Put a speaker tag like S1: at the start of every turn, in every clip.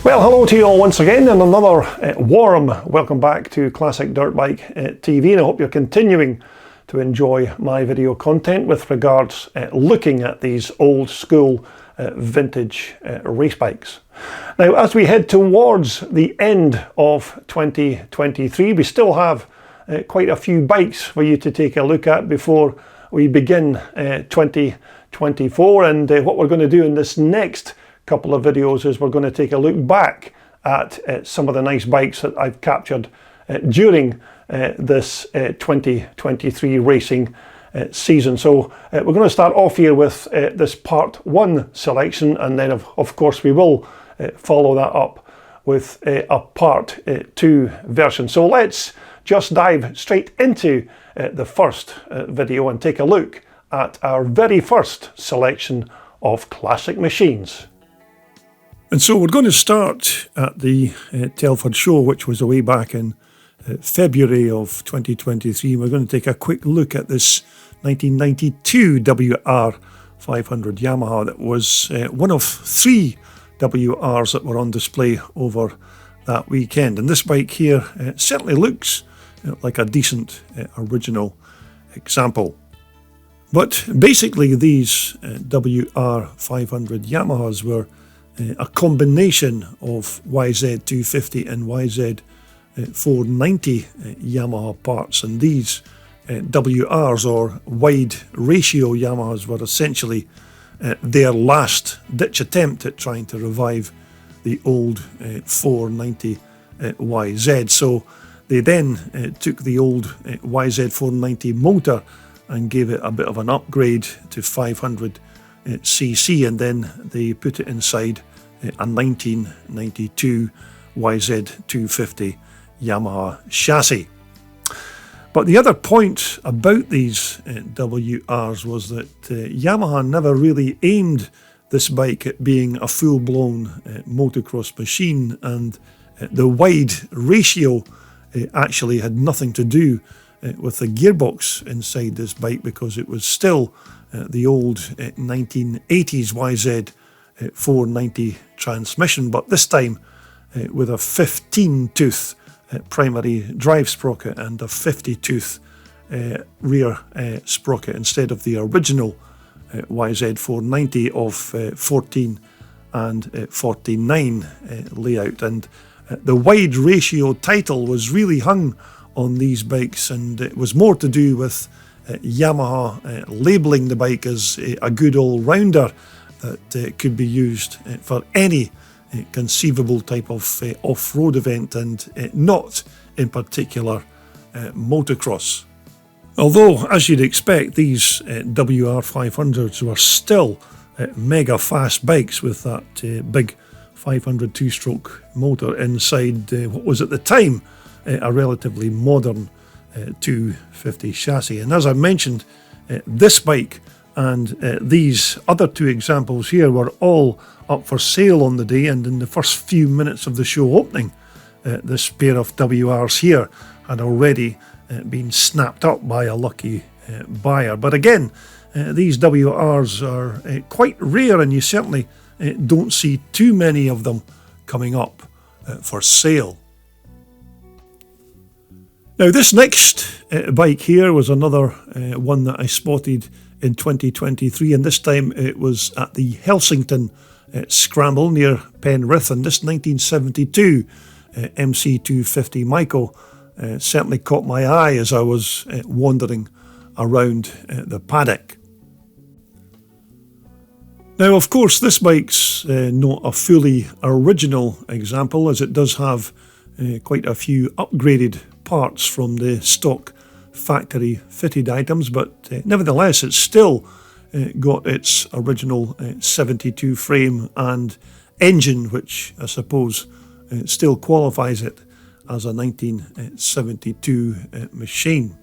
S1: Well, hello to you all once again, and another warm welcome back to Classic Dirt Bike TV, and I hope you're continuing to enjoy my video content with regards looking at these old school vintage race bikes. Now, as we head towards the end of 2023, we still have quite a few bikes for you to take a look at before we begin 2024, and what we're going to do in this next couple of videos is we're going to take a look back at some of the nice bikes that I've captured during this 2023 racing season. So we're going to start off here with this part 1 selection, and then of course we will follow that up with a part 2 version. So let's just dive straight into the first video and take a look at our very first selection of classic machines. And so we're going to start at the Telford show, which was away back in February of 2023. We're going to take a quick look at this 1992 WR500 Yamaha that was one of 3 WRs that were on display over that weekend. And this bike here certainly looks like a decent original example. But basically these WR500 Yamahas were a combination of YZ250 and YZ490 Yamaha parts, and these WRs, or wide ratio Yamahas, were essentially their last ditch attempt at trying to revive the old 490 YZ. So they then took the old YZ490 motor and gave it a bit of an upgrade to 500 cc, and then they put it inside a 1992 YZ250 Yamaha chassis. But the other point about these WRs was that Yamaha never really aimed this bike at being a full-blown motocross machine, and the wide ratio actually had nothing to do with the gearbox inside this bike, because it was still the old 1980s YZ490 transmission, but this time with a 15-tooth primary drive sprocket and a 50-tooth rear sprocket instead of the original YZ490 of 14 and 49 layout. And the wide ratio title was really hung on these bikes, and it was more to do with Yamaha labelling the bike as a good all-rounder that could be used for any conceivable type of off-road event, and not in particular motocross. Although, as you'd expect, these WR500s were still mega fast bikes with that big 500 two-stroke motor inside what was at the time a relatively modern 250 chassis. And as I mentioned, this bike and these other 2 examples here were all up for sale on the day, and in the first few minutes of the show opening, this pair of WRs here had already been snapped up by a lucky buyer. But again, these WRs are quite rare, and you certainly don't see too many of them coming up for sale. Now, this next bike here was another one that I spotted in 2023, and this time it was at the Helsington Scramble near Penrith, and this 1972 MC250 Michael certainly caught my eye as I was wandering around the paddock. Now, of course, this bike's not a fully original example, as it does have quite a few upgraded parts from the stock factory fitted items, but nevertheless it's still got its original 72 frame and engine, which I suppose still qualifies it as a 1972 machine.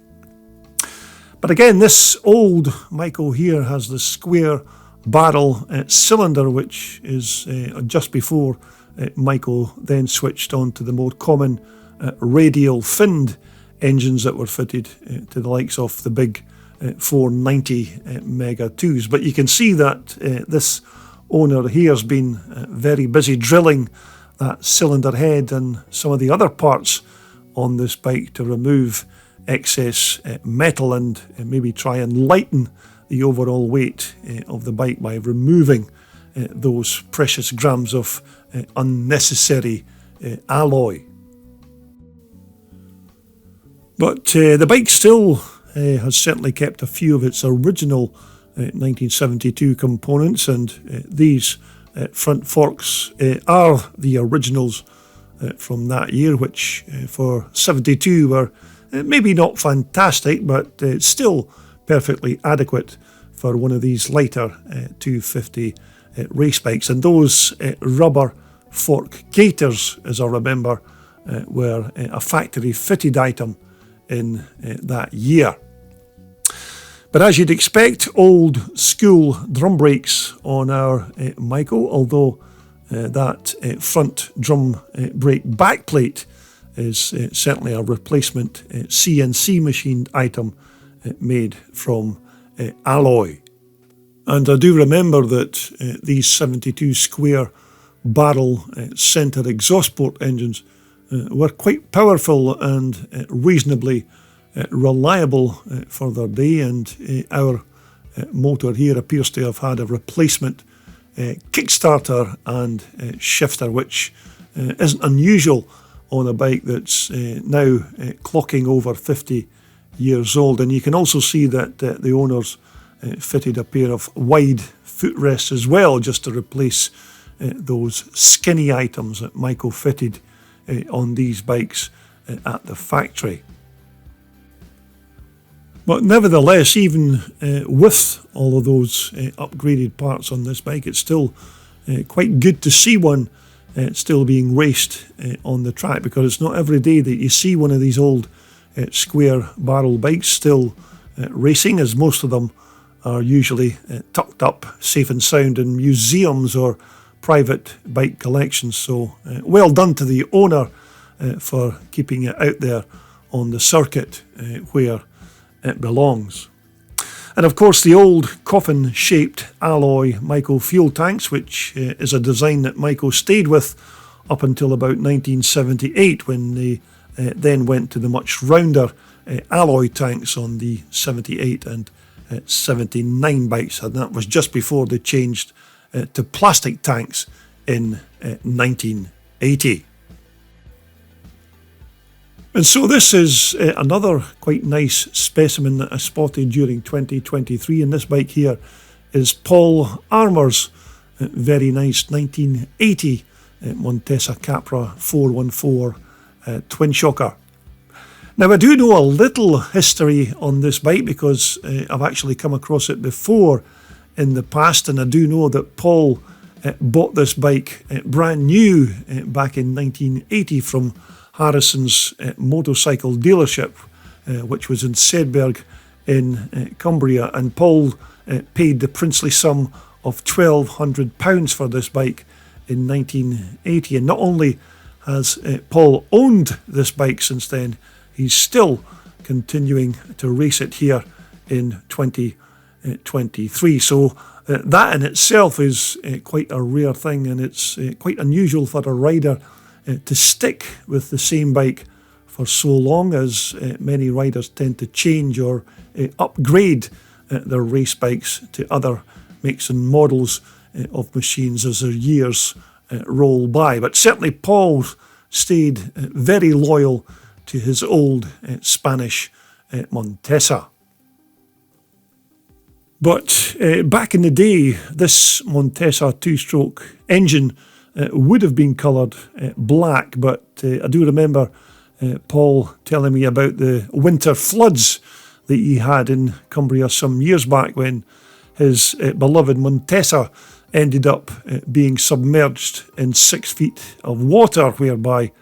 S1: But again, this old Michael here has the square barrel cylinder, which is just before Michael then switched on to the more common radial finned engines that were fitted to the likes of the big 490 Mega 2s. But you can see that this owner here has been very busy drilling that cylinder head and some of the other parts on this bike to remove excess metal and maybe try and lighten the overall weight of the bike by removing those precious grams of unnecessary alloy. But the bike still has certainly kept a few of its original 1972 components, and these front forks are the originals from that year, which for 72 were maybe not fantastic, but still perfectly adequate for one of these lighter 250 race bikes. And those rubber fork gaiters, as I remember, were a factory fitted item in that year. But as you'd expect, old school drum brakes on our Michael, although that front drum brake backplate is certainly a replacement CNC machined item made from alloy. And I do remember that these 72 square barrel centre exhaust port engines were quite powerful and reasonably reliable for their day, and our motor here appears to have had a replacement kickstarter and shifter, which isn't unusual on a bike that's now clocking over 50 years old. And you can also see that the owners fitted a pair of wide footrests as well, just to replace those skinny items that Michael fitted on these bikes at the factory. But nevertheless, even with all of those upgraded parts on this bike, it's still quite good to see one still being raced on the track, because it's not every day that you see one of these old square barrel bikes still racing, as most of them are usually tucked up safe and sound in museums or private bike collections. So well done to the owner for keeping it out there on the circuit where it belongs. And of course, the old coffin-shaped alloy Michael fuel tanks, which is a design that Michael stayed with up until about 1978, when they then went to the much rounder alloy tanks on the 78 and 79 bikes, and that was just before they changed to plastic tanks in 1980. And so this is another quite nice specimen that I spotted during 2023, and this bike here is Paul Armour's very nice 1980 Montesa Capra 414 twin shocker. Now, I do know a little history on this bike because I've actually come across it before in the past, and I do know that Paul bought this bike brand new back in 1980 from Harrison's motorcycle dealership, which was in Sedberg in Cumbria, and Paul paid the princely sum of £1,200 for this bike in 1980. And not only has Paul owned this bike since then, he's still continuing to race it here in 2023. So that in itself is quite a rare thing, and it's quite unusual for a rider to stick with the same bike for so long, as many riders tend to change or upgrade their race bikes to other makes and models of machines as their years roll by. But certainly Paul stayed very loyal to his old Spanish Montesa. But back in the day, this Montesa two-stroke engine would have been coloured black, but I do remember Paul telling me about the winter floods that he had in Cumbria some years back, when his beloved Montesa ended up being submerged in 6 feet of water, whereby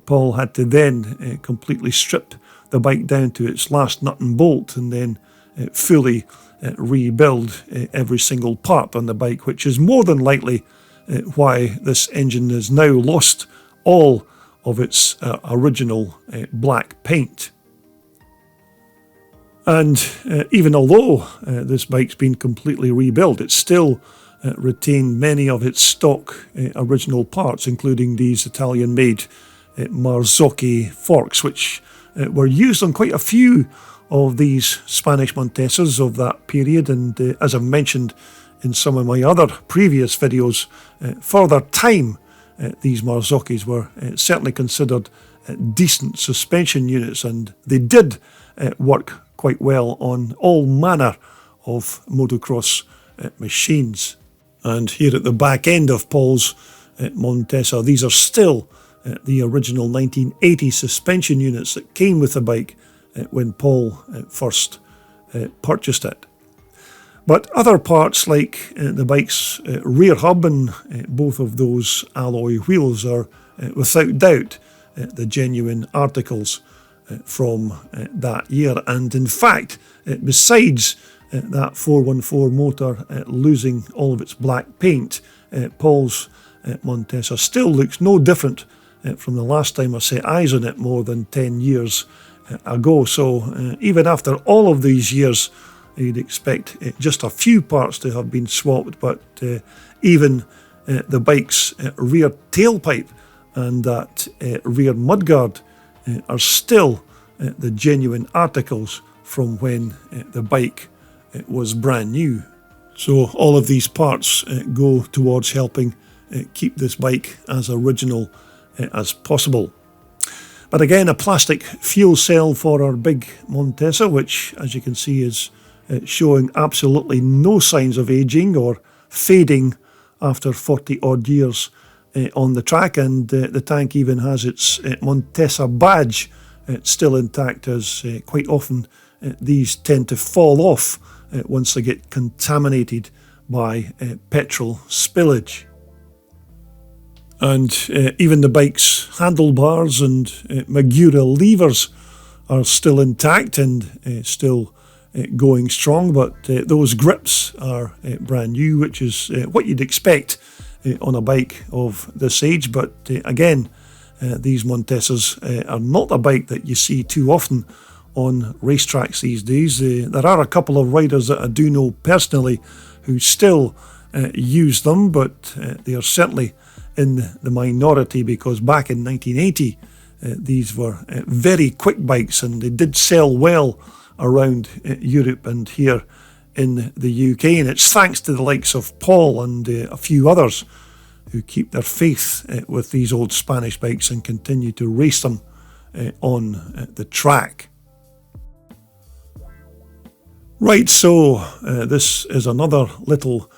S1: Paul had to then completely strip the bike down to its last nut and bolt, and then fully rebuild every single part on the bike, which is more than likely why this engine has now lost all of its original black paint. And even although this bike's been completely rebuilt, it's still retained many of its stock original parts, including these Italian-made Marzocchi forks, which were used on quite a few of these Spanish Montesas of that period. And as I've mentioned in some of my other previous videos, for their time, these Marzocchis were certainly considered decent suspension units, and they did work quite well on all manner of motocross machines. And here at the back end of Paul's Montesa, these are still the original 1980 suspension units that came with the bike when Paul first purchased it. But other parts like the bike's rear hub and both of those alloy wheels are without doubt the genuine articles from that year. And in fact, besides that 414 motor losing all of its black paint, Paul's Montesa still looks no different from the last time I set eyes on it more than 10 years ago. So even after all of these years, you'd expect just a few parts to have been swapped, but even the bike's rear tailpipe and that rear mudguard are still the genuine articles from when the bike was brand new. So all of these parts go towards helping keep this bike as original as possible. But again, a plastic fuel cell for our big Montesa, which as you can see is showing absolutely no signs of aging or fading after 40 odd years on the track, and the tank even has its Montesa badge still intact, as quite often these tend to fall off once they get contaminated by petrol spillage. And even the bike's handlebars and Magura levers are still intact and still going strong, but those grips are brand new, which is what you'd expect on a bike of this age. But again, these Montesas are not a bike that you see too often on racetracks these days. There are a couple of riders that I do know personally who still use them, but they are certainly in the minority, because back in 1980 these were very quick bikes and they did sell well around Europe and here in the UK, and it's thanks to the likes of Paul and a few others who keep their faith with these old Spanish bikes and continue to race them on the track. Right, so this is another little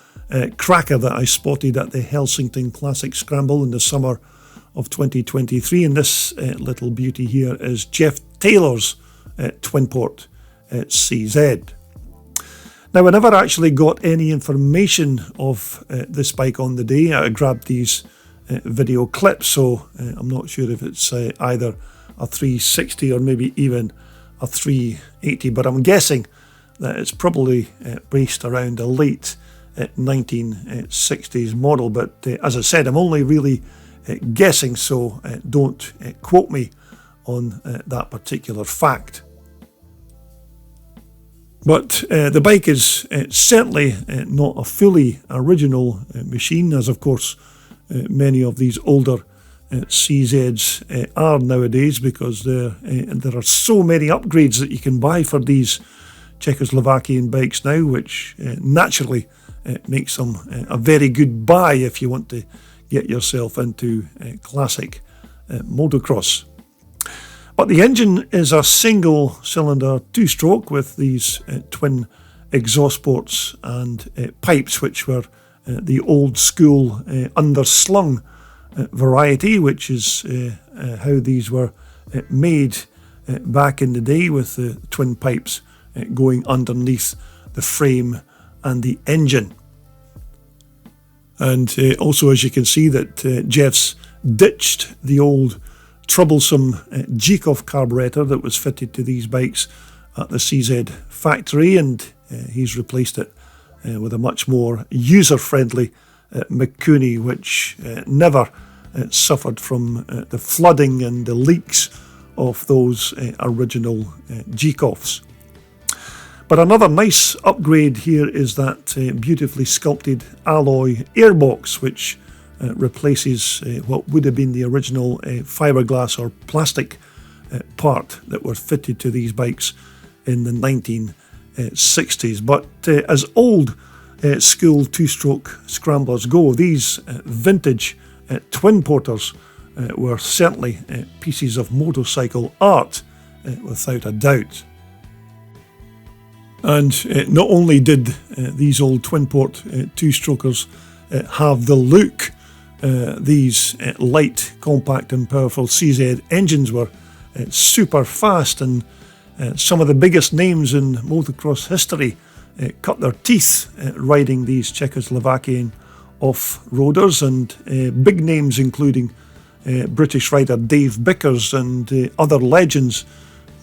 S1: cracker that I spotted at the Helsington Classic Scramble in the summer of 2023, and this little beauty here is Jeff Taylor's Twinport CZ. Now, I never actually got any information of this bike on the day. I grabbed these video clips, so I'm not sure if it's either a 360 or maybe even a 380, but I'm guessing that it's probably based around a late 1960s model. But as I said, I'm only really guessing, so don't quote me on that particular fact. But the bike is certainly not a fully original machine, as of course many of these older CZs are nowadays, because there are so many upgrades that you can buy for these Czechoslovakian bikes now, which naturally makes them a very good buy if you want to get yourself into classic motocross. But the engine is a single-cylinder two-stroke with these twin exhaust ports and pipes, which were the old-school underslung variety, which is how these were made back in the day, with the twin pipes going underneath the frame and the engine. And also, as you can see, that Jeff's ditched the old troublesome Jikov carburetor that was fitted to these bikes at the CZ factory, and he's replaced it with a much more user-friendly Mikuni, which never suffered from the flooding and the leaks of those original Jikovs. But another nice upgrade here is that beautifully sculpted alloy airbox, which replaces what would have been the original fiberglass or plastic part that were fitted to these bikes in the 1960s. But as old school two-stroke scramblers go, these vintage twin porters were certainly pieces of motorcycle art, without a doubt. And not only did these old twin port two-strokers have the look, these light, compact and powerful CZ engines were super fast, and some of the biggest names in motocross history cut their teeth riding these Czechoslovakian off-roaders, and big names including British rider Dave Bickers and other legends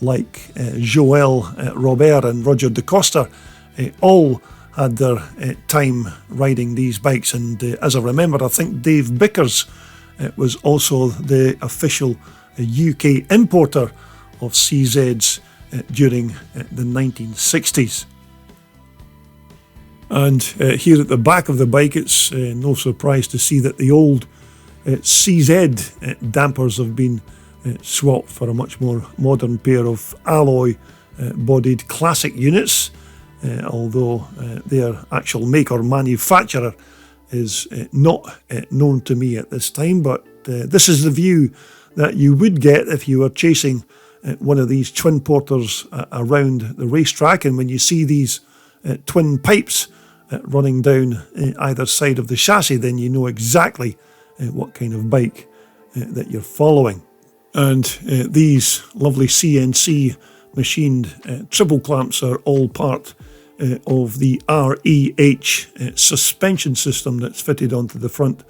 S1: like Joel Robert and Roger de Coster all had their time riding these bikes. And as I remember, I think Dave Bickers was also the official UK importer of CZs during the 1960s. And here at the back of the bike, it's no surprise to see that the old CZ dampers have been swapped for a much more modern pair of alloy bodied classic units, although their actual make or manufacturer is not known to me at this time. But this is the view that you would get if you were chasing one of these twin porters around the racetrack, and when you see these twin pipes running down either side of the chassis, then you know exactly what kind of bike that you're following. And these lovely CNC machined triple clamps are all part of the REH suspension system that's fitted onto the front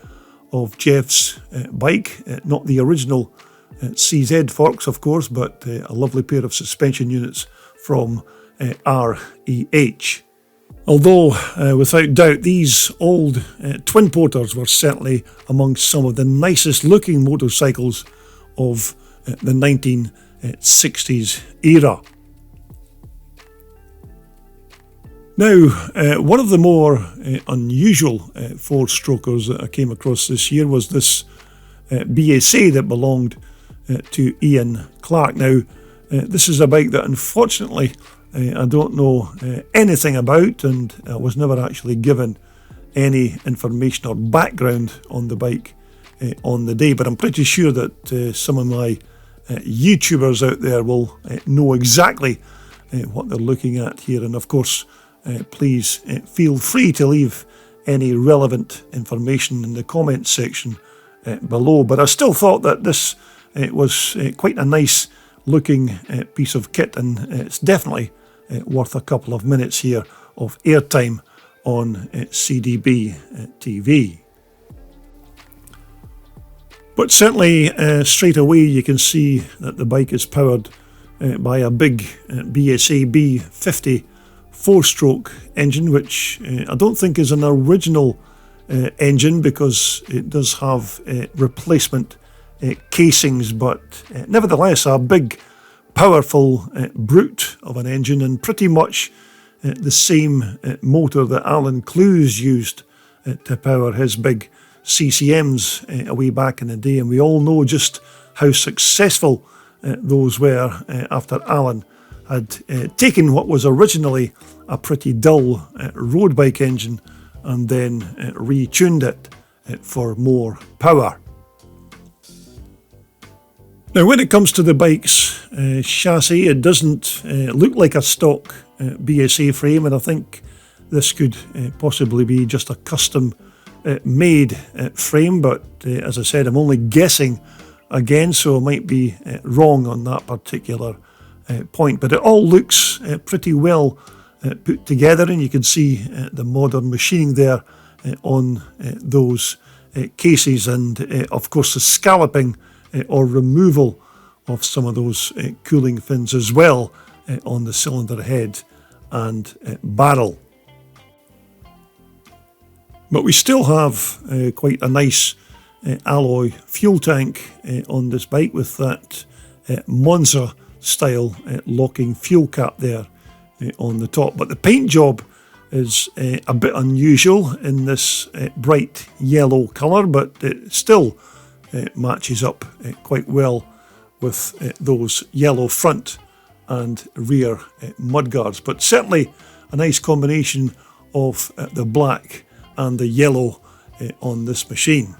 S1: of Jeff's bike. Not the original CZ forks, of course, but a lovely pair of suspension units from REH. Although, without doubt, these old twin porters were certainly amongst some of the nicest looking motorcycles of the 1960s era. Now, one of the more unusual four-strokers that I came across this year was this BSA that belonged to Ian Clark. Now, this is a bike that unfortunately I don't know anything about, and I was never actually given any information or background on the bike on the day, but I'm pretty sure that some of my YouTubers out there will know exactly what they're looking at here. And of course, please feel free to leave any relevant information in the comments section below. But I still thought that this was quite a nice looking piece of kit, and it's definitely worth a couple of minutes here of airtime on CDBTV. But certainly straight away you can see that the bike is powered by a big BSA B50 four-stroke engine, which I don't think is an original engine because it does have replacement casings, but nevertheless a big powerful brute of an engine, and pretty much the same motor that Alan Clues used to power his big CCMs way back in the day. And we all know just how successful those were after Alan had taken what was originally a pretty dull road bike engine and then retuned it for more power. Now, when it comes to the bike's chassis, it doesn't look like a stock BSA frame, and I think this could possibly be just a custom made frame, but as I said, I'm only guessing again, so I might be wrong on that particular point. But it all looks pretty well put together, and you can see the modern machining there on those cases, and of course the scalloping or removal of some of those cooling fins as well on the cylinder head and barrel. But we still have quite a nice alloy fuel tank on this bike with that Monza style locking fuel cap there on the top. But the paint job is a bit unusual in this bright yellow colour, but it still matches up quite well with those yellow front and rear mudguards. But certainly a nice combination of the black and the yellow on this machine.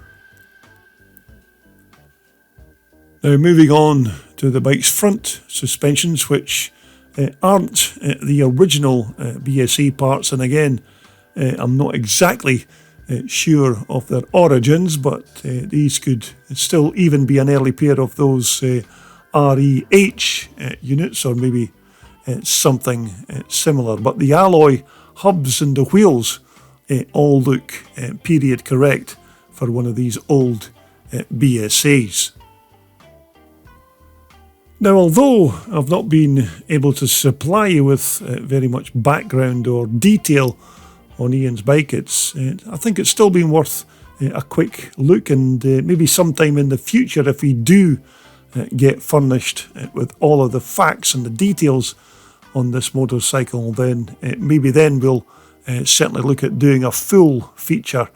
S1: Now moving on to the bike's front suspensions, which aren't the original BSA parts, and again I'm not exactly sure of their origins, but these could still even be an early pair of those REH units, or maybe something similar. But the alloy hubs and the wheels all look period correct for one of these old BSAs. Now, although I've not been able to supply you with very much background or detail on Ian's bike, I think it's still been worth a quick look, and maybe sometime in the future, if we do get furnished with all of the facts and the details on this motorcycle, then maybe then we'll certainly look at doing a full feature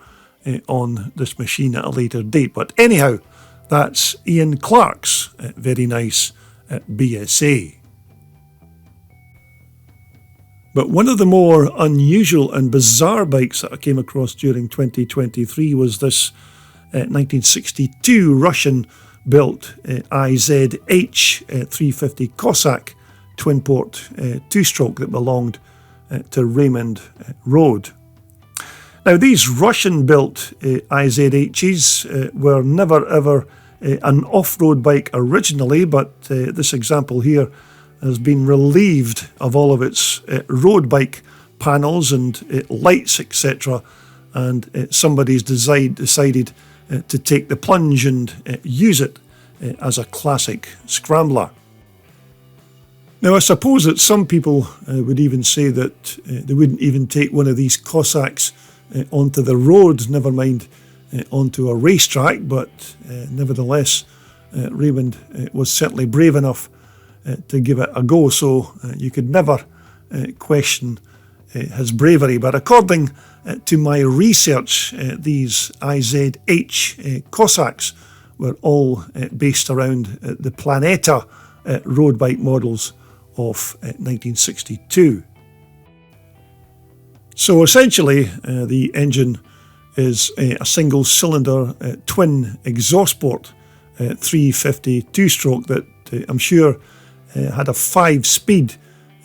S1: on this machine at a later date. But anyhow, that's Ian Clark's very nice BSA. But one of the more unusual and bizarre bikes that I came across during 2023 was this 1962 Russian-built IZH 350 Cossack twin-port two-stroke that belonged to Raymond Road. Now, these Russian-built IZHs were never ever an off-road bike originally, but this example here has been relieved of all of its road bike panels and lights, etc., and somebody's decided to take the plunge and use it as a classic scrambler. Now, I suppose that some people would even say that they wouldn't even take one of these Cossacks onto the road, never mind onto a racetrack, but nevertheless Raymond was certainly brave enough to give it a go, so you could never question his bravery. But according to my research, these IZH Cossacks were all based around the Planeta road bike models of 1962. So essentially the engine is a single cylinder twin exhaust port 350 two-stroke that I'm sure had a 5-speed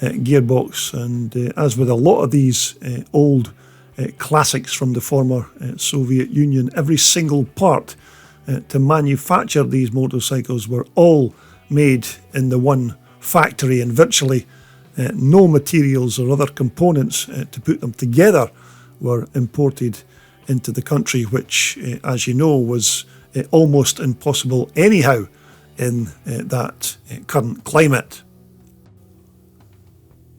S1: gearbox, and as with a lot of these old classics from the former Soviet Union, every single part to manufacture these motorcycles were all made in the one factory, and virtually no materials or other components to put them together were imported into the country, which, as you know, was almost impossible anyhow in that current climate.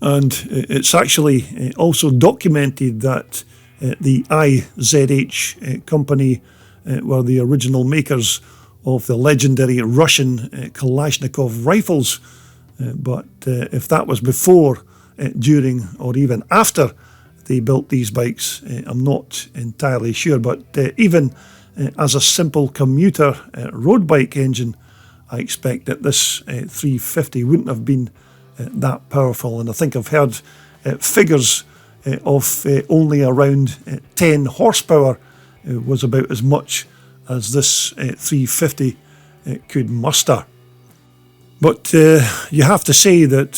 S1: And it's actually also documented that the IZH company were the original makers of the legendary Russian Kalashnikov rifles. But if that was before, during, or even after they built these bikes, I'm not entirely sure. But even as a simple commuter road bike engine, I expect that this 350 wouldn't have been that powerful. And I think I've heard figures of only around 10 horsepower was about as much as this 350 could muster. But you have to say that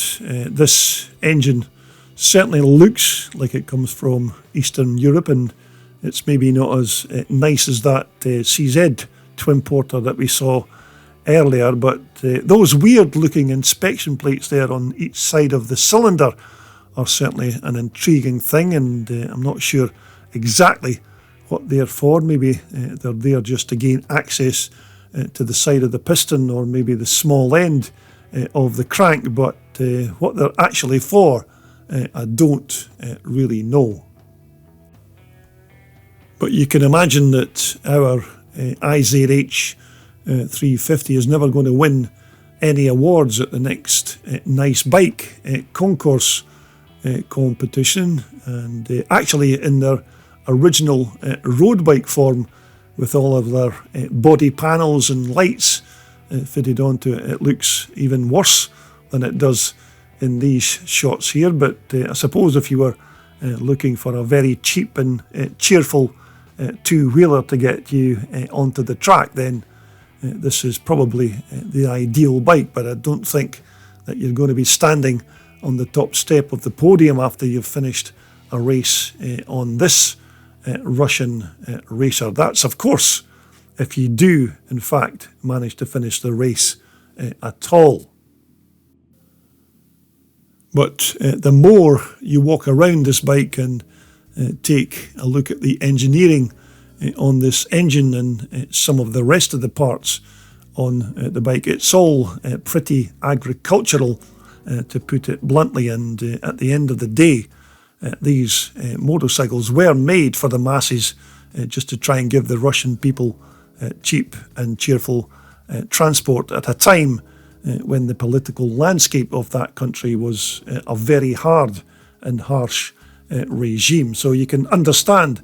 S1: this engine certainly looks like it comes from Eastern Europe, and it's maybe not as nice as that CZ twin porter that we saw earlier, but those weird looking inspection plates there on each side of the cylinder are certainly an intriguing thing, and I'm not sure exactly what they're for. Maybe they're there just to gain access to the side of the piston, or maybe the small end of the crank, but what they're actually for, I don't really know. But you can imagine that our IZH 350 is never going to win any awards at the next Nice Bike concourse competition, and actually in their original road bike form, with all of their body panels and lights fitted onto it, it looks even worse than it does in these shots here. But I suppose if you were looking for a very cheap and cheerful two-wheeler to get you onto the track, then this is probably the ideal bike. But I don't think that you're going to be standing on the top step of the podium after you've finished a race on this Russian racer. That's, of course, if you do, in fact, manage to finish the race at all. But the more you walk around this bike and take a look at the engineering on this engine and some of the rest of the parts on the bike, it's all pretty agricultural, to put it bluntly. And at the end of the day, these motorcycles were made for the masses, just to try and give the Russian people cheap and cheerful transport at a time when the political landscape of that country was a very hard and harsh regime. So you can understand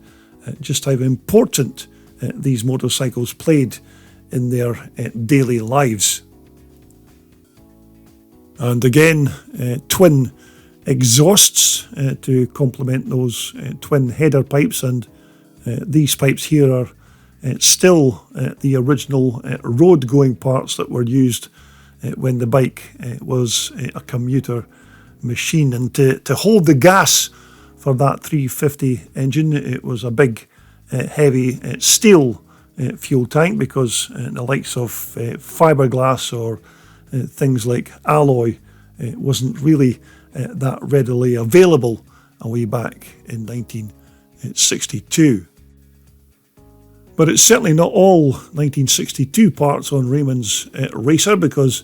S1: just how important these motorcycles played in their daily lives. And again, twin exhausts to complement those twin header pipes, and these pipes here are still the original road going parts that were used when the bike was a commuter machine. And to hold the gas for that 350 engine, it was a big heavy steel fuel tank, because the likes of fiberglass or things like alloy wasn't really that readily available way back in 1962. But it's certainly not all 1962 parts on Raymond's racer, because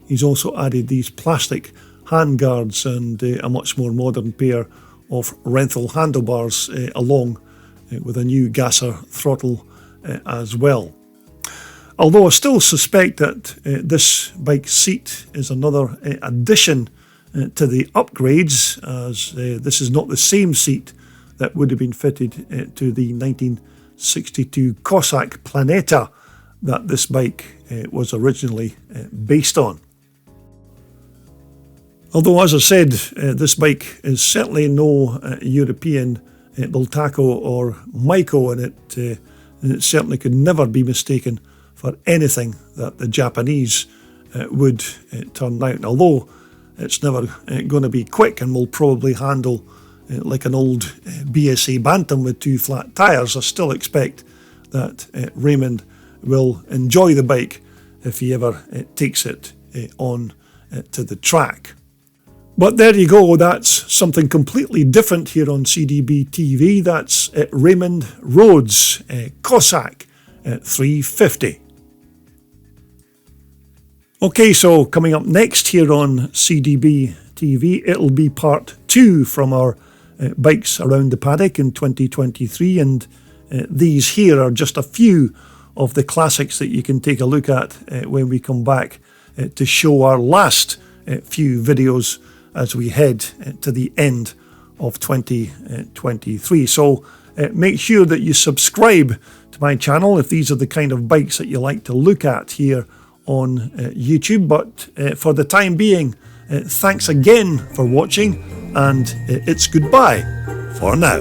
S1: he's also added these plastic handguards and a much more modern pair of Renthal handlebars along with a new gasser throttle as well. Although I still suspect that this bike seat is another addition to the upgrades, as this is not the same seat that would have been fitted to the 1962 Cossack Planeta that this bike was originally based on. Although, as I said, this bike is certainly no European Bultaco or Michael, and it certainly could never be mistaken for anything that the Japanese would turn out. Although it's never going to be quick and will probably handle like an old BSA Bantam with two flat tyres, I still expect that Raymond will enjoy the bike if he ever takes it on to the track. But there you go, that's something completely different here on CDBTV. That's Raymond Rhodes Cossack 350. Okay, so coming up next here on CDBTV, it'll be part 2 from our bikes around the paddock in 2023, and these here are just a few of the classics that you can take a look at when we come back to show our last few videos as we head to the end of 2023. So make sure that you subscribe to my channel if these are the kind of bikes that you like to look at here on YouTube. But for the time being, thanks again for watching, and it's goodbye for now.